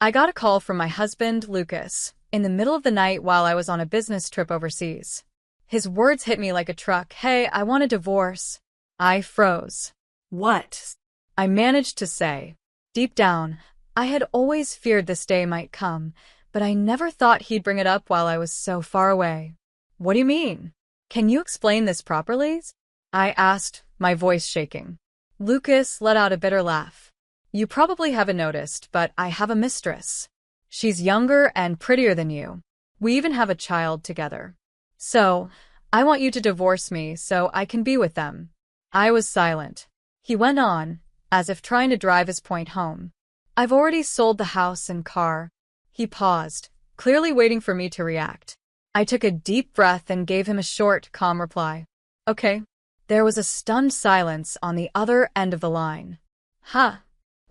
I got a call from my husband, Lucas, in the middle of the night while I was on a business trip overseas. His words hit me like a truck. "Hey, I want a divorce." I froze. What? I managed to say. Deep down, I had always feared this day might come, but I never thought he'd bring it up while I was so far away. "What do you mean? Can you explain this properly?" I asked, my voice shaking. Lucas let out a bitter laugh. "You probably haven't noticed, but I have a mistress. She's younger and prettier than you. We even have a child together. So, I want you to divorce me so I can be with them." I was silent. He went on, as if trying to drive his point home. "I've already sold the house and car." He paused, clearly waiting for me to react. I took a deep breath and gave him a short, calm reply. "Okay." There was a stunned silence on the other end of the line. "Huh,"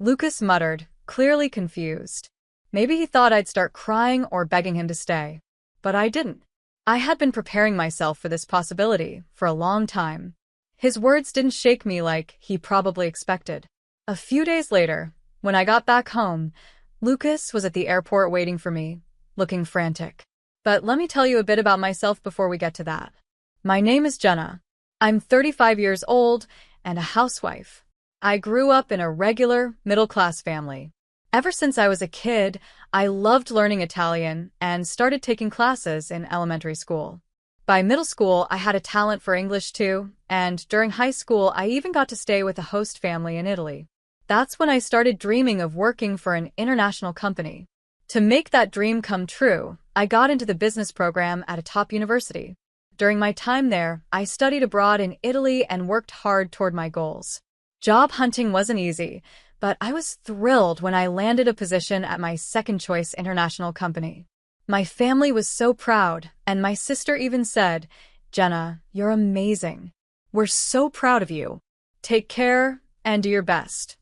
Lucas muttered, clearly confused. Maybe he thought I'd start crying or begging him to stay. But I didn't. I had been preparing myself for this possibility for a long time. His words didn't shake me like he probably expected. A few days later, when I got back home, Lucas was at the airport waiting for me, looking frantic. But let me tell you a bit about myself before we get to that. My name is Jenna. I'm 35 years old and a housewife. I grew up in a regular, middle-class family. Ever since I was a kid, I loved learning Italian and started taking classes in elementary school. By middle school, I had a talent for English too, and during high school, I even got to stay with a host family in Italy. That's when I started dreaming of working for an international company. To make that dream come true, I got into the business program at a top university. During my time there, I studied abroad in Italy and worked hard toward my goals. Job hunting wasn't easy, but I was thrilled when I landed a position at my second-choice international company. My family was so proud, and my sister even said, "Jenna, you're amazing. We're so proud of you. Take care and do your best."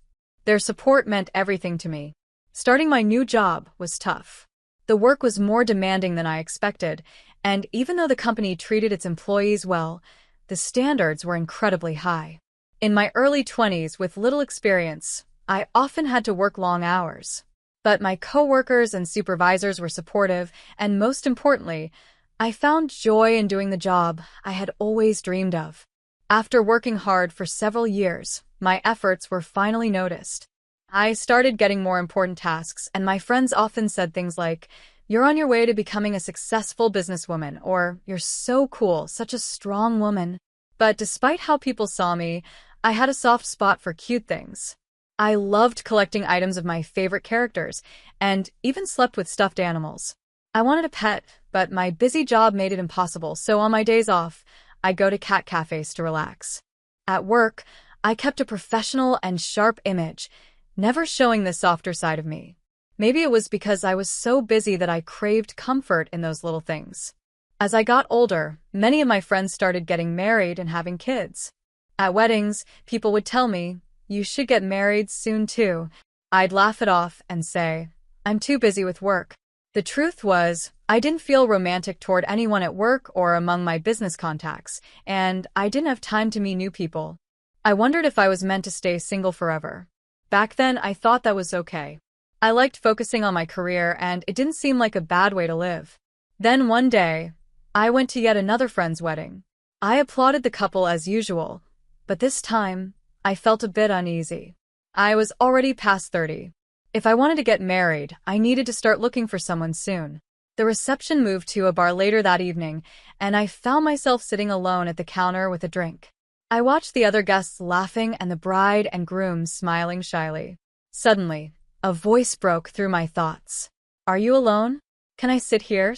Their support meant everything to me. Starting my new job was tough. The work was more demanding than I expected, and even though the company treated its employees well, the standards were incredibly high. In my early 20s, with little experience, I often had to work long hours. But my coworkers and supervisors were supportive, and most importantly, I found joy in doing the job I had always dreamed of. After working hard for several years, my efforts were finally noticed. I started getting more important tasks, and my friends often said things like, "You're on your way to becoming a successful businesswoman," or "You're so cool, such a strong woman." But despite how people saw me, I had a soft spot for cute things. I loved collecting items of my favorite characters, and even slept with stuffed animals. I wanted a pet, but my busy job made it impossible, so on my days off, I'd go to cat cafes to relax. At work, I kept a professional and sharp image, never showing the softer side of me. Maybe it was because I was so busy that I craved comfort in those little things. As I got older, many of my friends started getting married and having kids. At weddings, people would tell me, "You should get married soon too." I'd laugh it off and say, "I'm too busy with work." The truth was, I didn't feel romantic toward anyone at work or among my business contacts, and I didn't have time to meet new people. I wondered if I was meant to stay single forever. Back then, I thought that was okay. I liked focusing on my career, and it didn't seem like a bad way to live. Then one day, I went to yet another friend's wedding. I applauded the couple as usual, but this time, I felt a bit uneasy. I was already past 30. If I wanted to get married, I needed to start looking for someone soon. The reception moved to a bar later that evening, and I found myself sitting alone at the counter with a drink. I watched the other guests laughing and the bride and groom smiling shyly. Suddenly, a voice broke through my thoughts. "Are you alone? Can I sit here?"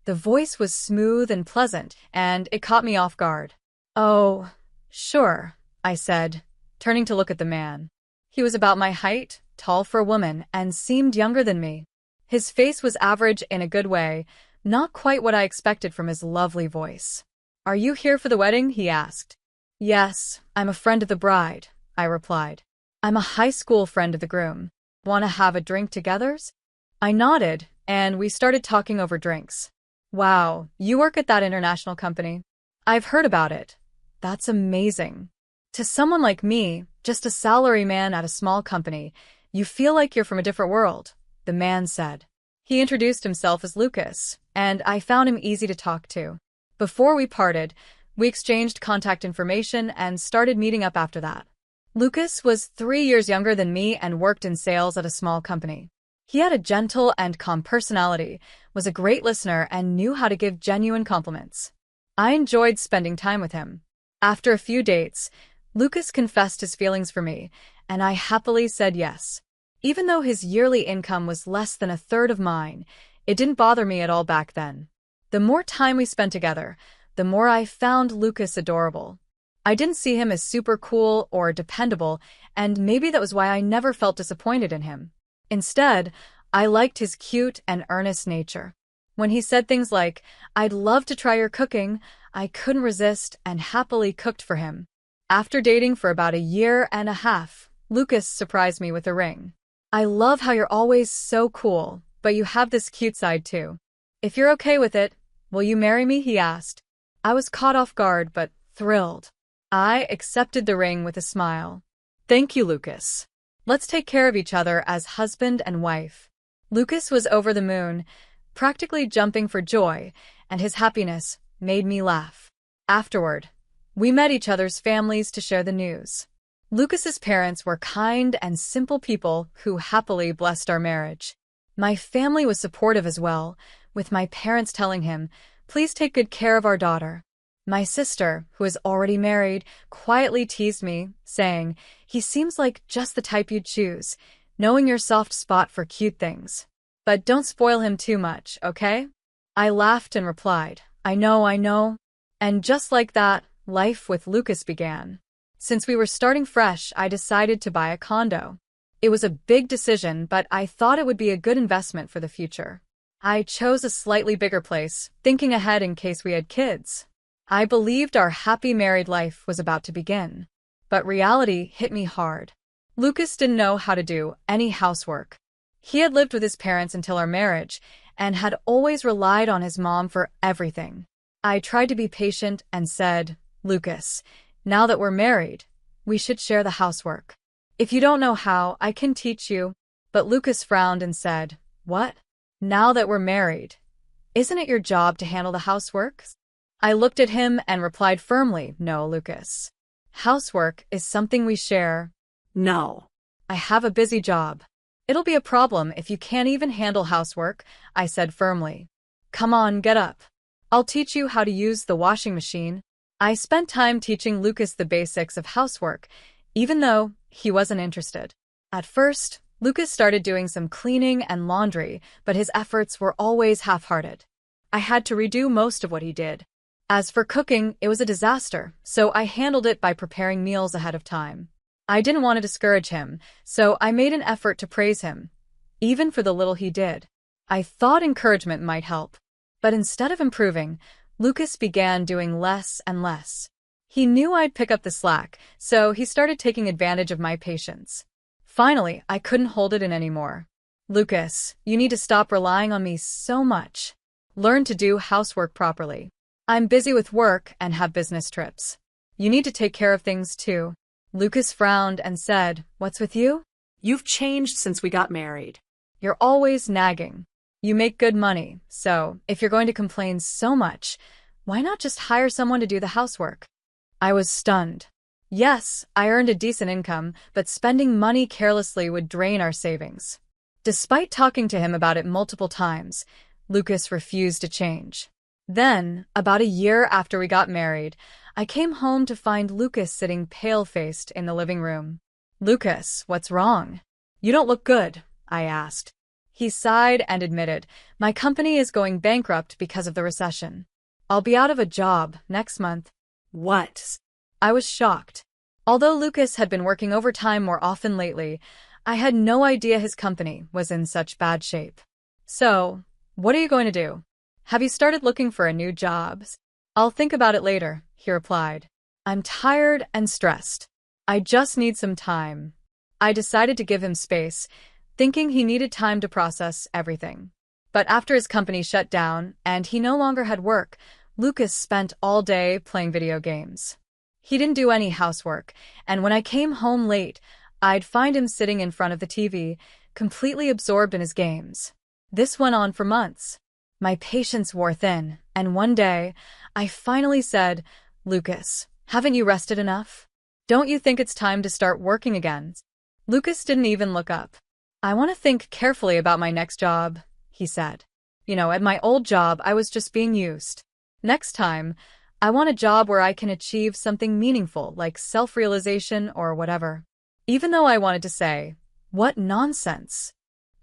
The voice was smooth and pleasant, and it caught me off guard. "Oh, sure," I said, turning to look at the man. He was about my height, tall for a woman, and seemed younger than me. His face was average in a good way, not quite what I expected from his lovely voice. "Are you here for the wedding?" he asked. "Yes, I'm a friend of the bride," I replied. "I'm a high school friend of the groom. Want to have a drink together?" I nodded, and we started talking over drinks. "Wow, you work at that international company?" "I've heard about it." "That's amazing." To someone like me, just a salaryman at a small company, you feel like you're from a different world. the man said. He introduced himself as Lucas, and I found him easy to talk to. Before we parted, we exchanged contact information and started meeting up after that. Lucas was 3 years younger than me and worked in sales at a small company. He had a gentle and calm personality, was a great listener, and knew how to give genuine compliments. I enjoyed spending time with him. After a few dates, Lucas confessed his feelings for me, and I happily said yes. Even though his yearly income was less than a third of mine, it didn't bother me at all back then. The more time we spent together, the more I found Lucas adorable. I didn't see him as super cool or dependable, and maybe that was why I never felt disappointed in him. Instead, I liked his cute and earnest nature. When he said things like, "I'd love to try your cooking," I couldn't resist and happily cooked for him. After dating for about a year and a half, Lucas surprised me with a ring. "I love how you're always so cool, but you have this cute side too. If you're okay with it, will you marry me?" he asked. I was caught off guard but thrilled. I accepted the ring with a smile. "Thank you, Lucas. Let's take care of each other as husband and wife." Lucas was over the moon, practically jumping for joy, and his happiness made me laugh. Afterward, we met each other's families to share the news. Lucas's parents were kind and simple people who happily blessed our marriage. My family was supportive as well, with my parents telling him, "Please take good care of our daughter." My sister, who is already married, quietly teased me, saying, "He seems like just the type you'd choose, knowing your soft spot for cute things. But don't spoil him too much, okay?" I laughed and replied, I know. And just like that, life with Lucas began. Since we were starting fresh, I decided to buy a condo. It was a big decision, but I thought it would be a good investment for the future. I chose a slightly bigger place, thinking ahead in case we had kids. I believed our happy married life was about to begin. But reality hit me hard. Lucas didn't know how to do any housework. He had lived with his parents until our marriage and had always relied on his mom for everything. I tried to be patient and said, "Lucas, now that we're married, we should share the housework. If you don't know how, I can teach you." But Lucas frowned and said, "What? Now that we're married, isn't it your job to handle the housework?" I looked at him and replied firmly, "No, Lucas. Housework is something we share." "No. I have a busy job. It'll be a problem if you can't even handle housework," I said firmly. "Come on, get up. I'll teach you how to use the washing machine." I spent time teaching Lucas the basics of housework, even though he wasn't interested. At first, Lucas started doing some cleaning and laundry, but his efforts were always half-hearted. I had to redo most of what he did. As for cooking, it was a disaster, so I handled it by preparing meals ahead of time. I didn't want to discourage him, so I made an effort to praise him, even for the little he did. I thought encouragement might help. But instead of improving, Lucas began doing less and less. He knew I'd pick up the slack, so he started taking advantage of my patience. Finally, I couldn't hold it in anymore. "Lucas, you need to stop relying on me so much. Learn to do housework properly. I'm busy with work and have business trips. You need to take care of things too." Lucas frowned and said, "What's with you? You've changed since we got married. You're always nagging. You make good money, so if you're going to complain so much, why not just hire someone to do the housework?" I was stunned. Yes, I earned a decent income, but spending money carelessly would drain our savings. Despite talking to him about it multiple times, Lucas refused to change. Then, about a year after we got married, I came home to find Lucas sitting pale-faced in the living room. "Lucas, what's wrong? You don't look good," I asked. He sighed and admitted, "My company is going bankrupt because of the recession. I'll be out of a job next month." "What?" I was shocked. Although Lucas had been working overtime more often lately, I had no idea his company was in such bad shape. "So, what are you going to do? Have you started looking for a new job?" "I'll think about it later," he replied. "I'm tired and stressed. I just need some time." I decided to give him space, thinking he needed time to process everything. But after his company shut down and he no longer had work, Lucas spent all day playing video games. He didn't do any housework, and when I came home late, I'd find him sitting in front of the TV, completely absorbed in his games. This went on for months. My patience wore thin, and one day, I finally said, "Lucas, haven't you rested enough? Don't you think it's time to start working again?" Lucas didn't even look up. "I want to think carefully about my next job," he said. At my old job, I was just being used. Next time, I want a job where I can achieve something meaningful, like self-realization or whatever. Even though I wanted to say, "What nonsense."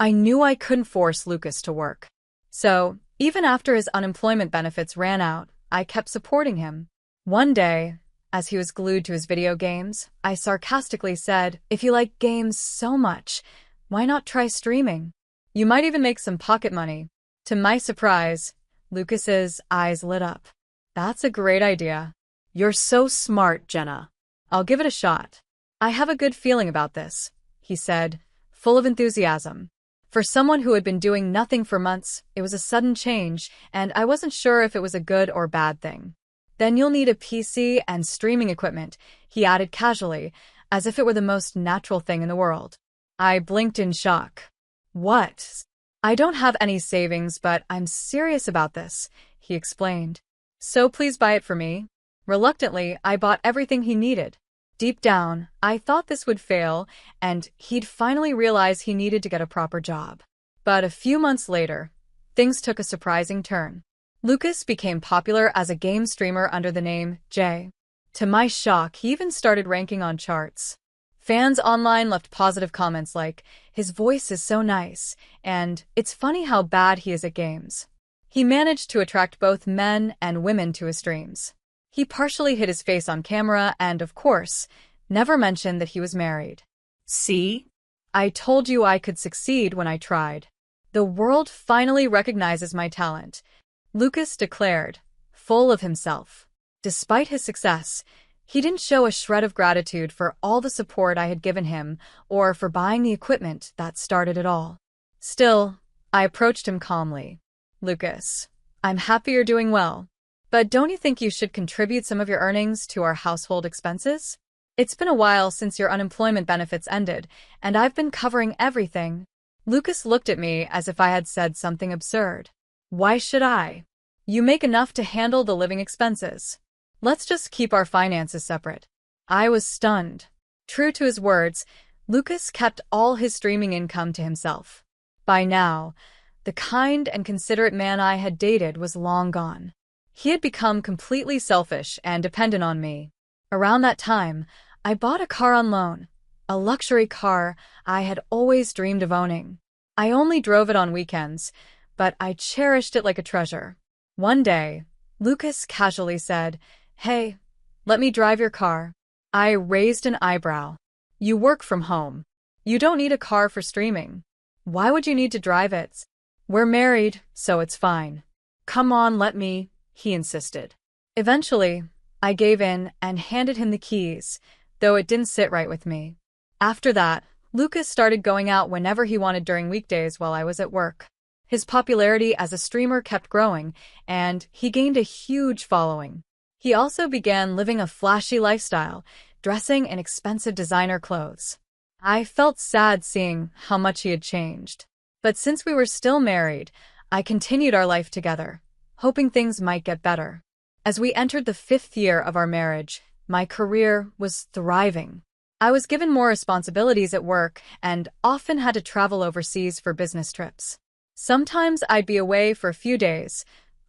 I knew I couldn't force Lucas to work. So, even after his unemployment benefits ran out, I kept supporting him. One day, as he was glued to his video games, I sarcastically said, "If you like games so much, why not try streaming? You might even make some pocket money." To my surprise, Lucas's eyes lit up. "That's a great idea. You're so smart, Jenna. I'll give it a shot. I have a good feeling about this," he said, full of enthusiasm. For someone who had been doing nothing for months, it was a sudden change, and I wasn't sure if it was a good or bad thing. "Then you'll need a PC and streaming equipment," he added casually, as if it were the most natural thing in the world. I blinked in shock. "What?" "I don't have any savings, but I'm serious about this," he explained. "So please buy it for me." Reluctantly, I bought everything he needed. Deep down, I thought this would fail, and he'd finally realize he needed to get a proper job. But a few months later, things took a surprising turn. Lucas became popular as a game streamer under the name Jay. To my shock, he even started ranking on charts. Fans online left positive comments like, "His voice is so nice," and "It's funny how bad he is at games." He managed to attract both men and women to his streams. He partially hid his face on camera and, of course, never mentioned that he was married. "See? I told you I could succeed when I tried. The world finally recognizes my talent," Lucas declared, full of himself. Despite his success, he didn't show a shred of gratitude for all the support I had given him or for buying the equipment that started it all. Still, I approached him calmly. "Lucas, I'm happy you're doing well. But don't you think you should contribute some of your earnings to our household expenses? It's been a while since your unemployment benefits ended, and I've been covering everything." Lucas looked at me as if I had said something absurd. "Why should I? You make enough to handle the living expenses. Let's just keep our finances separate." I was stunned. True to his words, Lucas kept all his streaming income to himself. By now, the kind and considerate man I had dated was long gone. He had become completely selfish and dependent on me. Around that time, I bought a car on loan, a luxury car I had always dreamed of owning. I only drove it on weekends, but I cherished it like a treasure. One day, Lucas casually said, "Hey, let me drive your car." I raised an eyebrow. "You work from home. You don't need a car for streaming. Why would you need to drive it?" "We're married, so it's fine." "Come on, let me," he insisted. Eventually, I gave in and handed him the keys, though it didn't sit right with me. After that, Lucas started going out whenever he wanted during weekdays while I was at work. His popularity as a streamer kept growing, and he gained a huge following. He also began living a flashy lifestyle, dressing in expensive designer clothes. I felt sad seeing how much he had changed. But since we were still married, I continued our life together, hoping things might get better. As we entered the 5th year of our marriage, my career was thriving. I was given more responsibilities at work and often had to travel overseas for business trips. Sometimes I'd be away for a few days,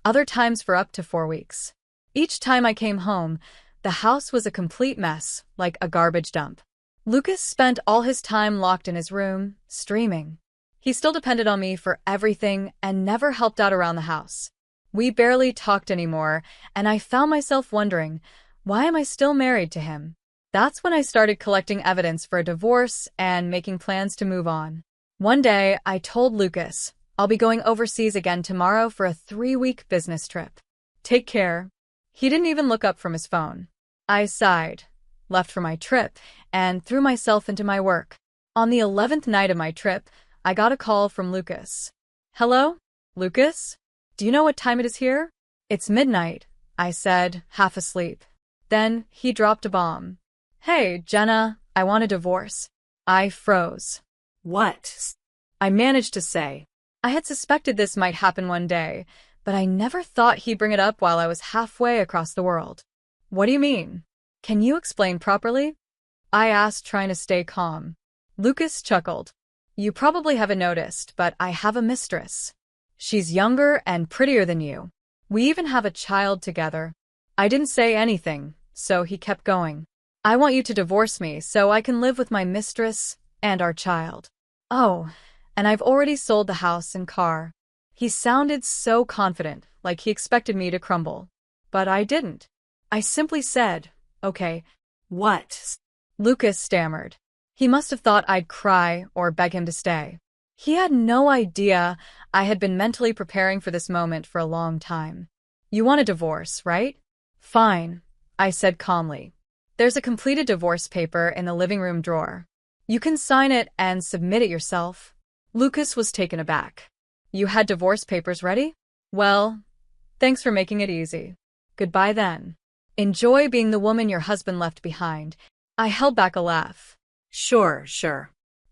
other times for up to 4 weeks. Each time I came home, the house was a complete mess, like a garbage dump. Lucas spent all his time locked in his room, streaming. He still depended on me for everything and never helped out around the house. We barely talked anymore, and I found myself wondering, why am I still married to him? That's when I started collecting evidence for a divorce and making plans to move on. One day, I told Lucas, "I'll be going overseas again tomorrow for a 3-week business trip. Take care." He didn't even look up from his phone. I sighed, left for my trip, and threw myself into my work. On the 11th night of my trip, I got a call from Lucas. "Hello, Lucas? Do you know what time it is here?" "It's midnight," I said, half asleep. Then he dropped a bomb. "Hey, Jenna, I want a divorce." I froze. "What?" I managed to say. I had suspected this might happen one day, but I never thought he'd bring it up while I was halfway across the world. What do you mean? Can you explain properly? I asked, trying to stay calm. Lucas chuckled. You probably haven't noticed, but I have a mistress. She's younger and prettier than you. We even have a child together. I didn't say anything, so he kept going. I want you to divorce me so I can live with my mistress and our child. Oh, and I've already sold the house and car. He sounded so confident, like he expected me to crumble. But I didn't. I simply said, okay. What? Lucas stammered. He must have thought I'd cry or beg him to stay. He had no idea I had been mentally preparing for this moment for a long time. You want a divorce, right? Fine, I said calmly. There's a completed divorce paper in the living room drawer. You can sign it and submit it yourself. Lucas was taken aback. You had divorce papers ready? Well, thanks for making it easy. Goodbye then. Enjoy being the woman your husband left behind. I held back a laugh. Sure.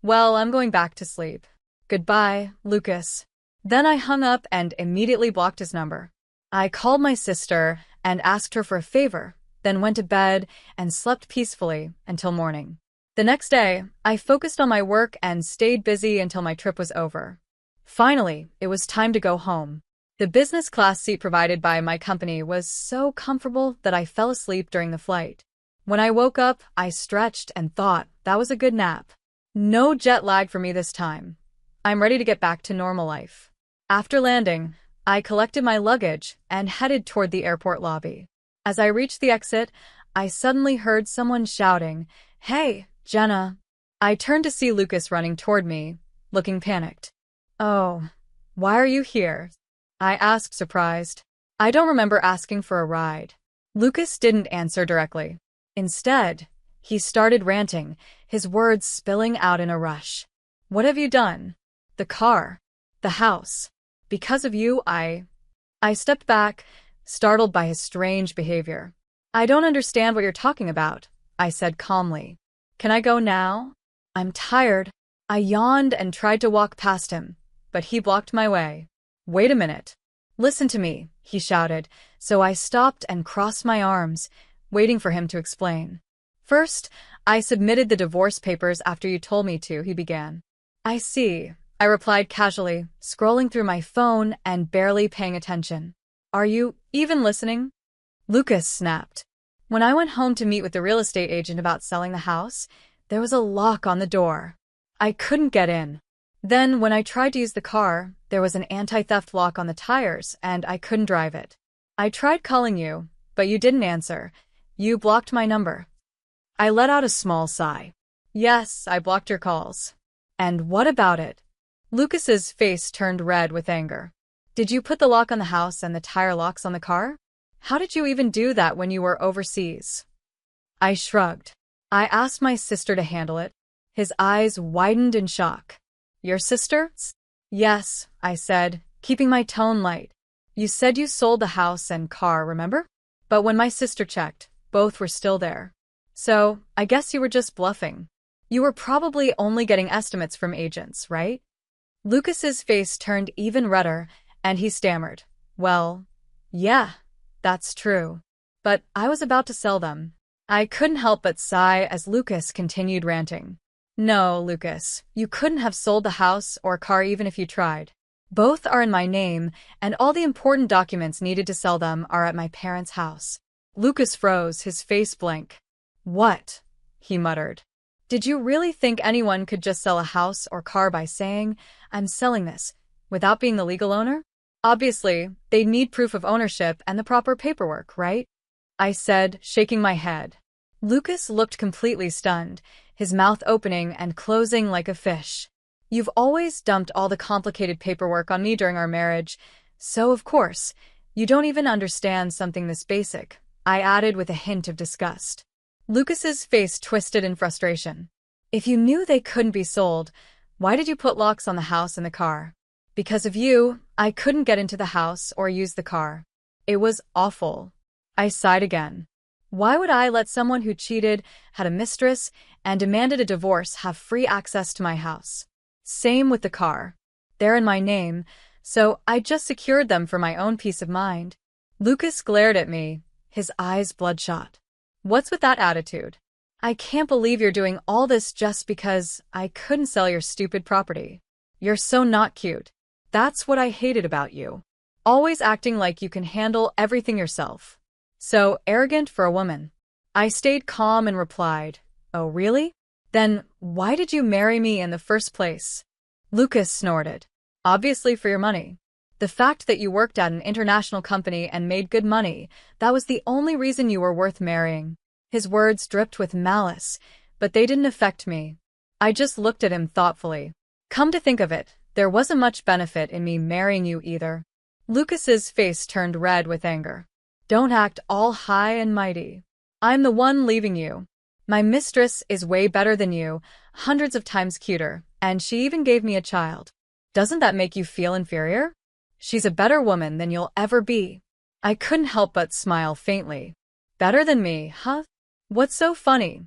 Well, I'm going back to sleep. Goodbye, Lucas. Then I hung up and immediately blocked his number. I called my sister and asked her for a favor, then went to bed and slept peacefully until morning. The next day, I focused on my work and stayed busy until my trip was over. Finally, it was time to go home. The business class seat provided by my company was so comfortable that I fell asleep during the flight. When I woke up, I stretched and thought that was a good nap. No jet lag for me this time. I'm ready to get back to normal life. After landing, I collected my luggage and headed toward the airport lobby. As I reached the exit, I suddenly heard someone shouting, "Hey, Jenna." I turned to see Lucas running toward me, looking panicked. Oh, why are you here? I asked, surprised. I don't remember asking for a ride. Lucas didn't answer directly. Instead, he started ranting, his words spilling out in a rush. What have you done? The car. The house. Because of you, I stepped back, startled by his strange behavior. I don't understand what you're talking about, I said calmly. Can I go now? I'm tired. I yawned and tried to walk past him, but he blocked my way. Wait a minute. Listen to me, he shouted, so I stopped and crossed my arms, waiting for him to explain. First, I submitted the divorce papers after you told me to, he began. I see, I replied casually, scrolling through my phone and barely paying attention. Are you even listening? Lucas snapped. When I went home to meet with the real estate agent about selling the house, there was a lock on the door. I couldn't get in. Then, when I tried to use the car, there was an anti-theft lock on the tires, and I couldn't drive it. I tried calling you, but you didn't answer. You blocked my number. I let out a small sigh. Yes, I blocked your calls. And what about it? Lucas's face turned red with anger. Did you put the lock on the house and the tire locks on the car? How did you even do that when you were overseas? I shrugged. I asked my sister to handle it. His eyes widened in shock. Your sister? Yes, I said, keeping my tone light. You said you sold the house and car, remember? But when my sister checked, both were still there. So, I guess you were just bluffing. You were probably only getting estimates from agents, right? Lucas's face turned even redder, and he stammered. Well, yeah, that's true. But I was about to sell them. I couldn't help but sigh as Lucas continued ranting. No, Lucas, you couldn't have sold the house or car even if you tried. Both are in my name, and all the important documents needed to sell them are at my parents' house. Lucas froze, his face blank. What? He muttered. Did you really think anyone could just sell a house or car by saying, I'm selling this, without being the legal owner? Obviously, they'd need proof of ownership and the proper paperwork, right? I said, shaking my head. Lucas looked completely stunned, his mouth opening and closing like a fish. You've always dumped all the complicated paperwork on me during our marriage, so of course, you don't even understand something this basic, I added with a hint of disgust. Lucas's face twisted in frustration. If you knew they couldn't be sold, why did you put locks on the house and the car? Because of you, I couldn't get into the house or use the car. It was awful. I sighed again. Why would I let someone who cheated, had a mistress, and demanded a divorce have free access to my house? Same with the car. They're in my name, so I just secured them for my own peace of mind. Lucas glared at me, his eyes bloodshot. What's with that attitude? I can't believe you're doing all this just because I couldn't sell your stupid property. You're so not cute. That's what I hated about you. Always acting like you can handle everything yourself. So arrogant for a woman. I stayed calm and replied, "Oh, really? Then why did you marry me in the first place?" Lucas snorted. "Obviously for your money. The fact that you worked at an international company and made good money, that was the only reason you were worth marrying." His words dripped with malice, but they didn't affect me. I just looked at him thoughtfully. Come to think of it, there wasn't much benefit in me marrying you either. Lucas's face turned red with anger. Don't act all high and mighty. I'm the one leaving you. My mistress is way better than you, hundreds of times cuter, and she even gave me a child. Doesn't that make you feel inferior? She's a better woman than you'll ever be. I couldn't help but smile faintly. Better than me, huh? What's so funny?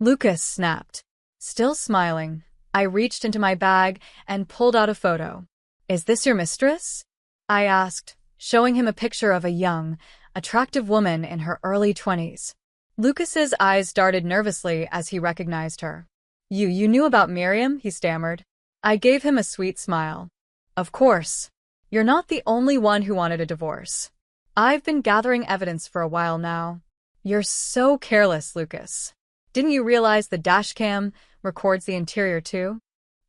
Lucas snapped. Still smiling, I reached into my bag and pulled out a photo. Is this your mistress? I asked, showing him a picture of a young, attractive woman in her early 20s. Lucas's eyes darted nervously as he recognized her. You knew about Miriam? He stammered. I gave him a sweet smile. Of course. You're not the only one who wanted a divorce. I've been gathering evidence for a while now. You're so careless, Lucas. Didn't you realize the dashcam records the interior too?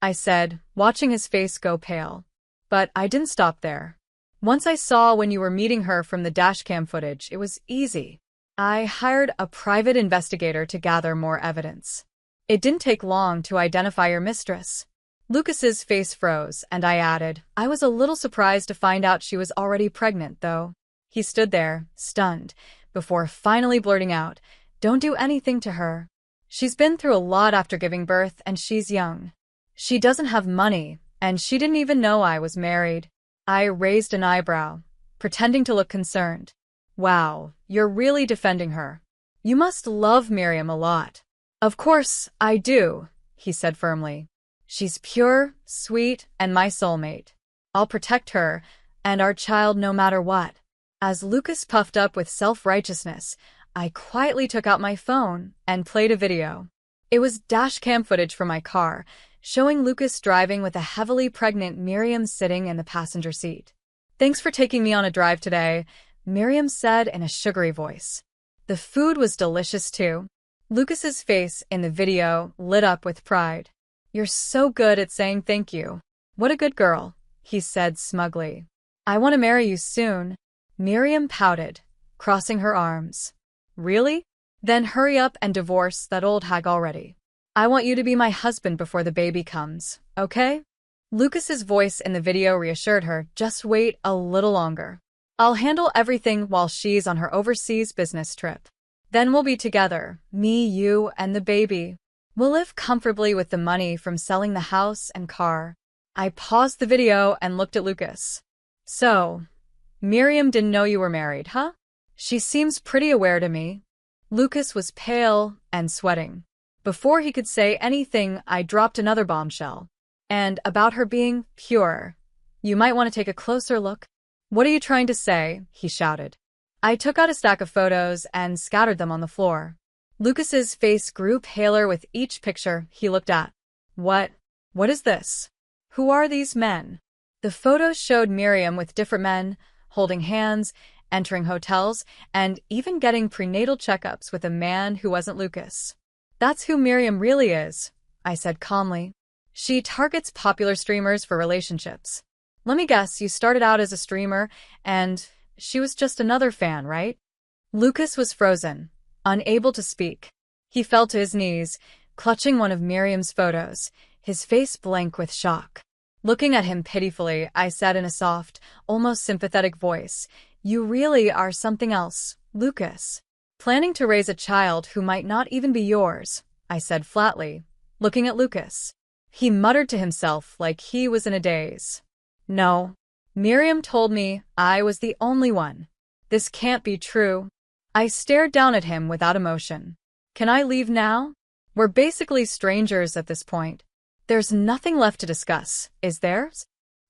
I said, watching his face go pale. But I didn't stop there. Once I saw when you were meeting her from the dashcam footage, it was easy. I hired a private investigator to gather more evidence. It didn't take long to identify your mistress. Lucas's face froze, and I added, I was a little surprised to find out she was already pregnant, though. He stood there, stunned, before finally blurting out, Don't do anything to her. She's been through a lot after giving birth, and she's young. She doesn't have money, and she didn't even know I was married. I raised an eyebrow, pretending to look concerned. Wow, you're really defending her. You must love Miriam a lot. Of course, I do, he said firmly. She's pure, sweet, and my soulmate. I'll protect her and our child no matter what. As Lucas puffed up with self-righteousness, I quietly took out my phone and played a video. It was dashcam footage from my car, showing Lucas driving with a heavily pregnant Miriam sitting in the passenger seat. Thanks for taking me on a drive today, Miriam said in a sugary voice. The food was delicious too. Lucas's face in the video lit up with pride. You're so good at saying thank you. What a good girl, he said smugly. I want to marry you soon. Miriam pouted, crossing her arms. Really? Then hurry up and divorce that old hag already. I want you to be my husband before the baby comes, okay? Lucas's voice in the video reassured her, just wait a little longer. I'll handle everything while she's on her overseas business trip. Then we'll be together, me, you, and the baby. We'll live comfortably with the money from selling the house and car. I paused the video and looked at Lucas. So, Miriam didn't know you were married, huh? She seems pretty aware to me. Lucas was pale and sweating. Before he could say anything, I dropped another bombshell. And about her being pure. You might want to take a closer look. What are you trying to say? He shouted. I took out a stack of photos and scattered them on the floor. Lucas's face grew paler with each picture he looked at. What is this? Who are these men? The photos showed Miriam with different men, holding hands, entering hotels, and even getting prenatal checkups with a man who wasn't Lucas. That's who Miriam really is, I said calmly. She targets popular streamers for relationships. Let me guess, you started out as a streamer, and she was just another fan, right? Lucas was frozen, unable to speak. He fell to his knees, clutching one of Miriam's photos, his face blank with shock. Looking at him pitifully, I said in a soft, almost sympathetic voice, You really are something else, Lucas. Planning to raise a child who might not even be yours, I said flatly, looking at Lucas. He muttered to himself like he was in a daze. No. Miriam told me I was the only one. This can't be true. I stared down at him without emotion. Can I leave now? We're basically strangers at this point. There's nothing left to discuss, is there?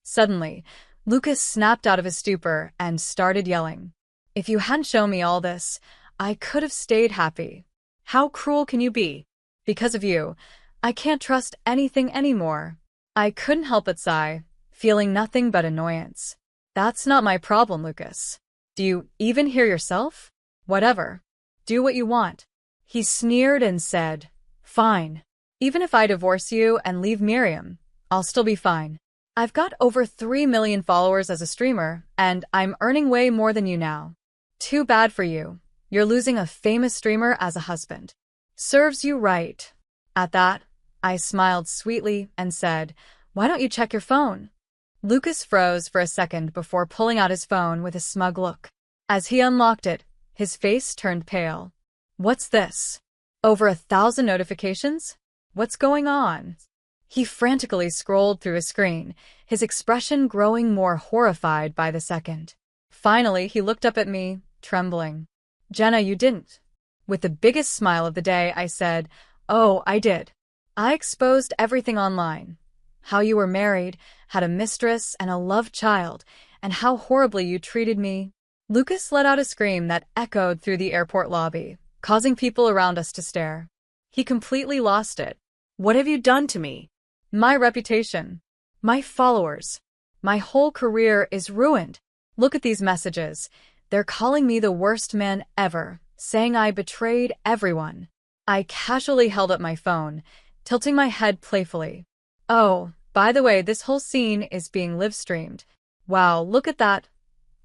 Suddenly, Lucas snapped out of his stupor and started yelling. If you hadn't shown me all this, I could have stayed happy. How cruel can you be? Because of you, I can't trust anything anymore. I couldn't help but sigh, feeling nothing but annoyance. That's not my problem, Lucas. Do you even hear yourself? Whatever. Do what you want. He sneered and said, Fine. Even if I divorce you and leave Miriam, I'll still be fine. I've got over 3 million followers as a streamer, and I'm earning way more than you now. Too bad for you. You're losing a famous streamer as a husband. Serves you right. At that, I smiled sweetly and said, Why don't you check your phone? Lucas froze for a second before pulling out his phone with a smug look. As he unlocked it, his face turned pale. What's this? Over 1,000 notifications? What's going on? He frantically scrolled through his screen, his expression growing more horrified by the second. Finally, he looked up at me, trembling. Jenna, you didn't. With the biggest smile of the day, I said, Oh, I did. I exposed everything online. How you were married, had a mistress and a love child, and how horribly you treated me. Lucas let out a scream that echoed through the airport lobby, causing people around us to stare. He completely lost it. What have you done to me? My reputation, my followers, my whole career is ruined. Look at these messages. They're calling me the worst man ever, saying I betrayed everyone. I casually held up my phone, tilting my head playfully. Oh, by the way, this whole scene is being live-streamed. Wow, look at that.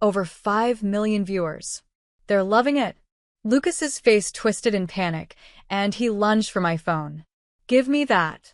Over 5 million viewers. They're loving it. Lucas's face twisted in panic, and he lunged for my phone. Give me that.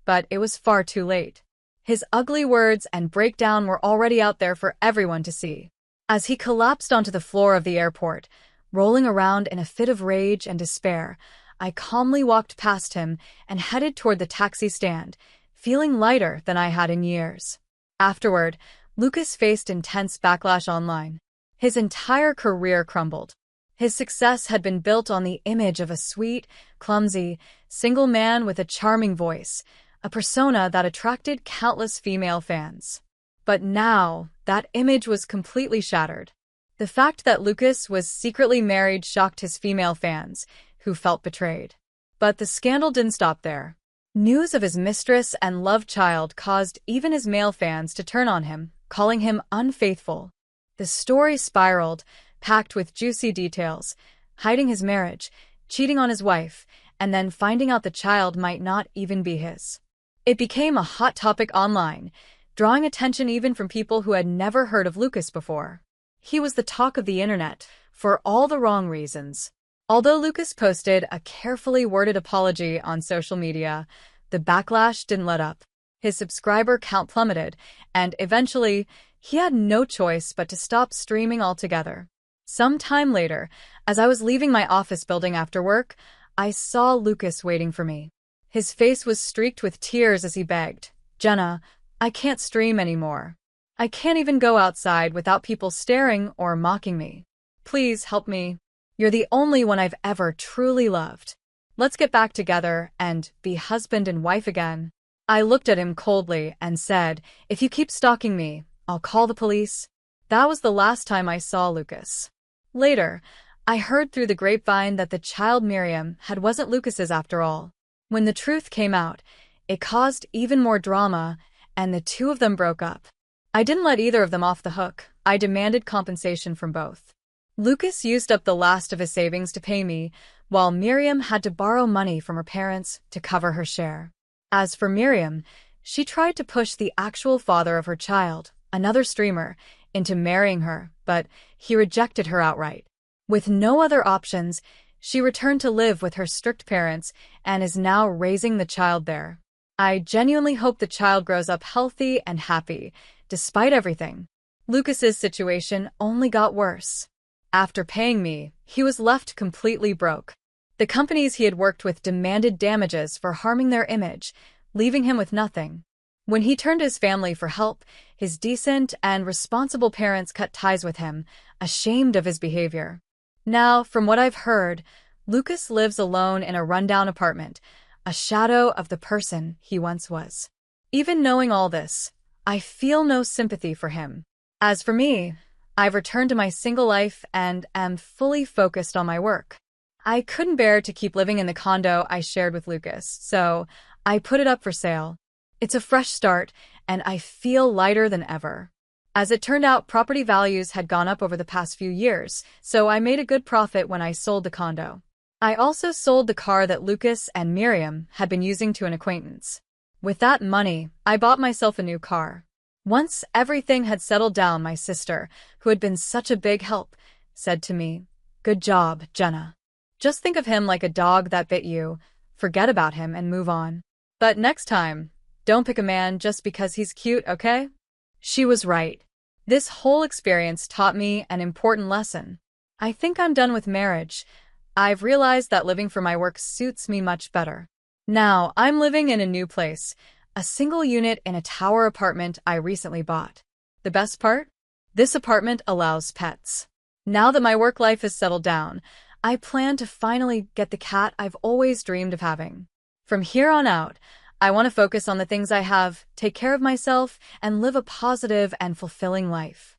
But it was far too late. His ugly words and breakdown were already out there for everyone to see. As he collapsed onto the floor of the airport, rolling around in a fit of rage and despair, I calmly walked past him and headed toward the taxi stand, feeling lighter than I had in years. Afterward, Lucas faced intense backlash online. His entire career crumbled. His success had been built on the image of a sweet, clumsy, single man with a charming voice, a persona that attracted countless female fans. But now, that image was completely shattered. The fact that Lucas was secretly married shocked his female fans, who felt betrayed. But the scandal didn't stop there. News of his mistress and love child caused even his male fans to turn on him, calling him unfaithful. The story spiraled, packed with juicy details, hiding his marriage, cheating on his wife, and then finding out the child might not even be his. It became a hot topic online, drawing attention even from people who had never heard of Lucas before. He was the talk of the internet, for all the wrong reasons. Although Lucas posted a carefully worded apology on social media, the backlash didn't let up. His subscriber count plummeted, and eventually, he had no choice but to stop streaming altogether. Some time later, as I was leaving my office building after work, I saw Lucas waiting for me. His face was streaked with tears as he begged, Jenna, I can't stream anymore. I can't even go outside without people staring or mocking me. Please help me. You're the only one I've ever truly loved. Let's get back together and be husband and wife again. I looked at him coldly and said, If you keep stalking me, I'll call the police. That was the last time I saw Lucas. Later, I heard through the grapevine that the child Miriam had wasn't Lucas's after all. When the truth came out, it caused even more drama, and the two of them broke up. I didn't let either of them off the hook. I demanded compensation from both. Lucas used up the last of his savings to pay me, while Miriam had to borrow money from her parents to cover her share. As for Miriam, she tried to push the actual father of her child, another streamer, into marrying her, but he rejected her outright. With no other options, she returned to live with her strict parents and is now raising the child there. I genuinely hope the child grows up healthy and happy, despite everything. Lucas's situation only got worse. After paying me, he was left completely broke. The companies he had worked with demanded damages for harming their image, leaving him with nothing. When he turned to his family for help, his decent and responsible parents cut ties with him, ashamed of his behavior. Now, from what I've heard, Lucas lives alone in a rundown apartment, a shadow of the person he once was. Even knowing all this, I feel no sympathy for him. As for me, I've returned to my single life and am fully focused on my work. I couldn't bear to keep living in the condo I shared with Lucas, so I put it up for sale. It's a fresh start, and I feel lighter than ever. As it turned out, property values had gone up over the past few years, so I made a good profit when I sold the condo. I also sold the car that Lucas and Miriam had been using to an acquaintance. With that money, I bought myself a new car. Once everything had settled down, my sister, who had been such a big help, said to me, "Good job, Jenna. Just think of him like a dog that bit you, forget about him and move on. But next time, don't pick a man just because he's cute, okay?" She was right. This whole experience taught me an important lesson. I think I'm done with marriage. I've realized that living for my work suits me much better. Now, I'm living in a new place, a single unit in a tower apartment I recently bought. The best part? This apartment allows pets. Now that my work life is settled down, I plan to finally get the cat I've always dreamed of having. From here on out, I want to focus on the things I have, take care of myself, and live a positive and fulfilling life.